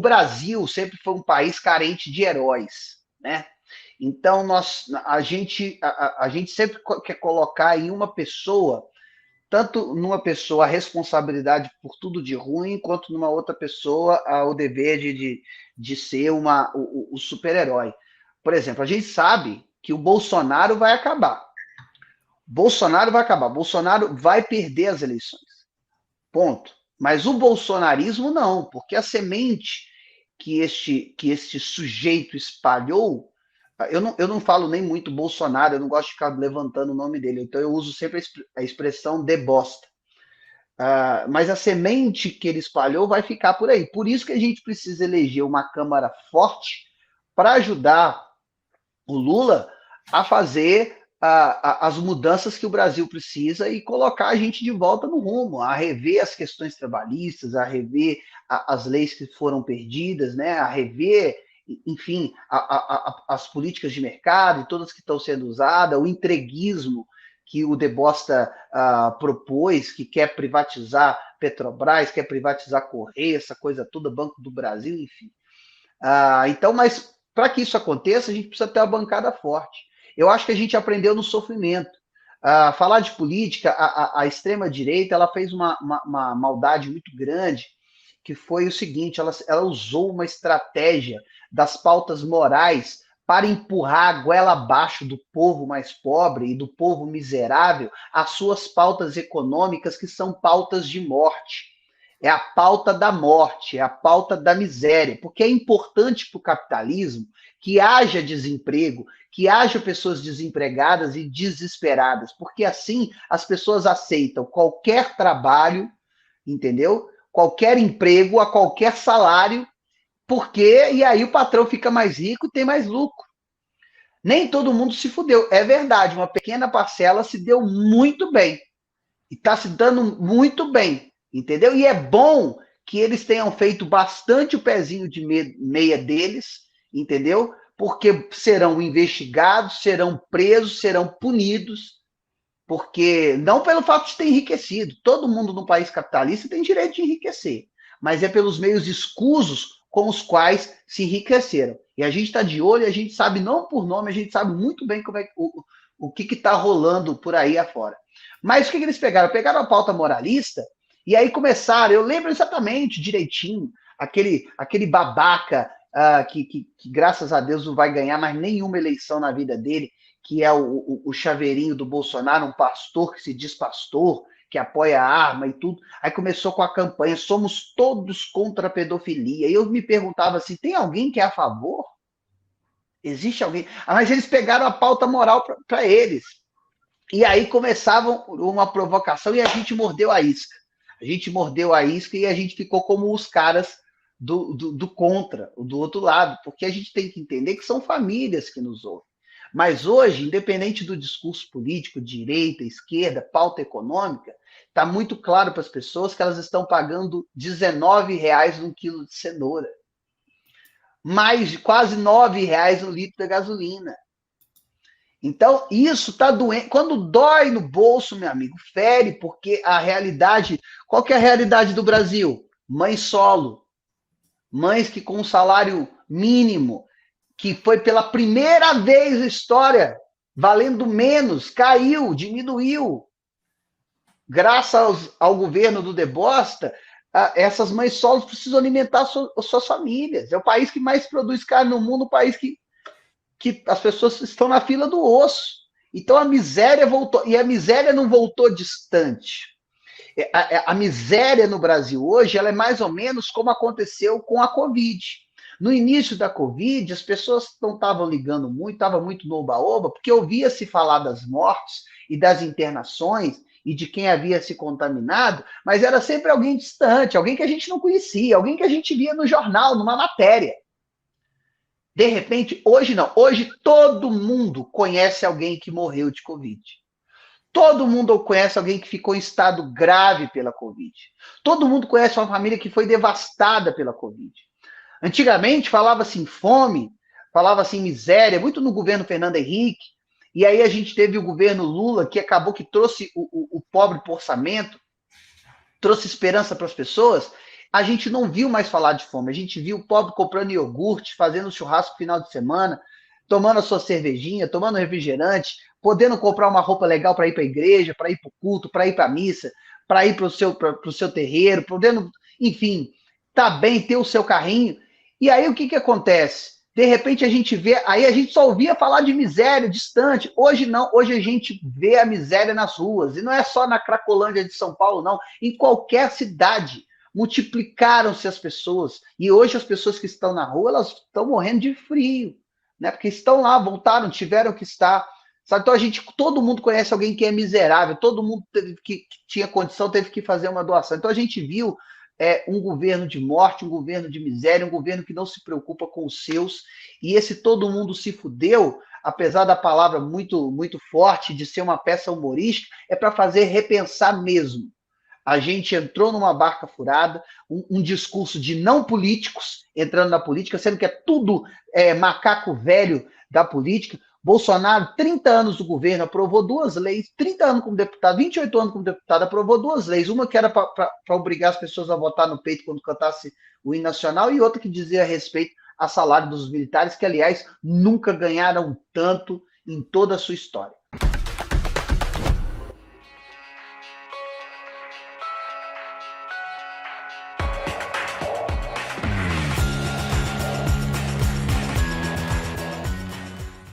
Brasil sempre foi um país carente de heróis, né? Então, a gente sempre quer colocar em uma pessoa, tanto numa pessoa a responsabilidade por tudo de ruim, quanto numa outra pessoa o dever de ser o super-herói. Por exemplo, a gente sabe que o Bolsonaro vai acabar. Bolsonaro vai acabar. Bolsonaro vai perder as eleições. Ponto. Mas o bolsonarismo não, porque a semente que este sujeito espalhou, eu não falo nem muito Bolsonaro, eu não gosto de ficar levantando o nome dele, então eu uso sempre a expressão de bosta. Mas a semente que ele espalhou vai ficar por aí. Por isso que a gente precisa eleger uma Câmara forte para ajudar o Lula a fazer as mudanças que o Brasil precisa e colocar a gente de volta no rumo, a rever as questões trabalhistas, a rever as leis que foram perdidas, né? A rever, enfim, as políticas de mercado e todas que estão sendo usadas, o entreguismo que o Debosta propôs, que quer privatizar Petrobras, quer privatizar Correia, essa coisa toda, Banco do Brasil, enfim. Então, mas para que isso aconteça, a gente precisa ter uma bancada forte. Eu acho que a gente aprendeu no sofrimento. Falar de política, a extrema-direita ela fez uma maldade muito grande, que foi o seguinte, ela usou uma estratégia das pautas morais para empurrar a goela abaixo do povo mais pobre e do povo miserável as suas pautas econômicas, que são pautas de morte. É a pauta da morte, é a pauta da miséria, porque é importante para o capitalismo que haja desemprego, que haja pessoas desempregadas e desesperadas, porque assim as pessoas aceitam qualquer trabalho, entendeu? Qualquer emprego, a qualquer salário, porque e aí o patrão fica mais rico e tem mais lucro. Nem todo mundo se fudeu, é verdade, uma pequena parcela se deu muito bem, e está se dando muito bem, entendeu? E é bom que eles tenham feito bastante o pezinho de meia deles, entendeu? Porque serão investigados, serão presos, serão punidos, porque não pelo fato de ter enriquecido. Todo mundo no país capitalista tem direito de enriquecer, mas é pelos meios escusos com os quais se enriqueceram. E a gente está de olho, a gente sabe, não por nome, a gente sabe muito bem como é, o que está rolando por aí afora. Mas o que eles pegaram? Pegaram a pauta moralista e aí começaram, eu lembro exatamente, direitinho, aquele babaca que graças a Deus não vai ganhar mais nenhuma eleição na vida dele, que é o chaveirinho do Bolsonaro, um pastor que se diz pastor, que apoia a arma e tudo. Aí começou com a campanha, somos todos contra a pedofilia. E eu me perguntava assim, tem alguém que é a favor? Existe alguém? Mas eles pegaram a pauta moral para eles. E aí começavam uma provocação e a gente mordeu a isca. A gente mordeu a isca e a gente ficou como os caras do contra, do outro lado, porque a gente tem que entender que são famílias que nos ouvem. Mas hoje, independente do discurso político, direita, esquerda, pauta econômica, está muito claro para as pessoas que elas estão pagando R$19 no quilo de cenoura. Mais de quase R$9 no litro da gasolina. Então, isso está doendo. Quando dói no bolso, meu amigo, fere, porque a realidade. Qual que é a realidade do Brasil? Mãe solo. Mães que com um salário mínimo, que foi pela primeira vez na história, valendo menos, caiu, diminuiu. Graças ao governo do Debosta, essas mães solos precisam alimentar suas famílias. É o país que mais produz carne no mundo, o país que as pessoas estão na fila do osso. Então a miséria voltou, e a miséria não voltou distante. A miséria no Brasil hoje ela é mais ou menos como aconteceu com a Covid. No início da Covid, as pessoas não estavam ligando muito, estava muito no oba-oba, porque ouvia-se falar das mortes e das internações e de quem havia se contaminado, mas era sempre alguém distante, alguém que a gente não conhecia, alguém que a gente via no jornal, numa matéria. De repente, hoje não. Hoje todo mundo conhece alguém que morreu de Covid. Todo mundo conhece alguém que ficou em estado grave pela Covid. Todo mundo conhece uma família que foi devastada pela Covid. Antigamente falava-se em fome, falava-se em miséria, muito no governo Fernando Henrique, e aí a gente teve o governo Lula, que acabou que trouxe o pobre para o orçamento, trouxe esperança para as pessoas, a gente não viu mais falar de fome. A gente viu o pobre comprando iogurte, fazendo churrasco no final de semana, tomando a sua cervejinha, tomando refrigerante, podendo comprar uma roupa legal para ir para a igreja, para ir para o culto, para ir para a missa, para ir para o seu terreiro, podendo, enfim, tá bem, ter o seu carrinho. E aí o que, que acontece? De repente a gente vê, aí a gente só ouvia falar de miséria distante. Hoje não, hoje a gente vê a miséria nas ruas. E não é só na Cracolândia de São Paulo, não. Em qualquer cidade multiplicaram-se as pessoas. E hoje as pessoas que estão na rua, elas estão morrendo de frio, né? Porque estão lá, voltaram, tiveram que estar. Sabe? Então a gente, todo mundo conhece alguém que é miserável, todo mundo que tinha condição teve que fazer uma doação. Então a gente viu um governo de morte, um governo de miséria, um governo que não se preocupa com os seus, e esse todo mundo se fudeu, apesar da palavra muito, muito forte, de ser uma peça humorística, é para fazer repensar mesmo. A gente entrou numa barca furada, um discurso de não políticos entrando na política, sendo que é tudo macaco velho da política. Bolsonaro, 30 anos do governo, aprovou duas leis, 30 anos como deputado, 28 anos como deputado, aprovou duas leis. Uma que era para obrigar as pessoas a votar no peito quando cantasse o hino nacional, e outra que dizia a respeito a salário dos militares, que, aliás, nunca ganharam tanto em toda a sua história.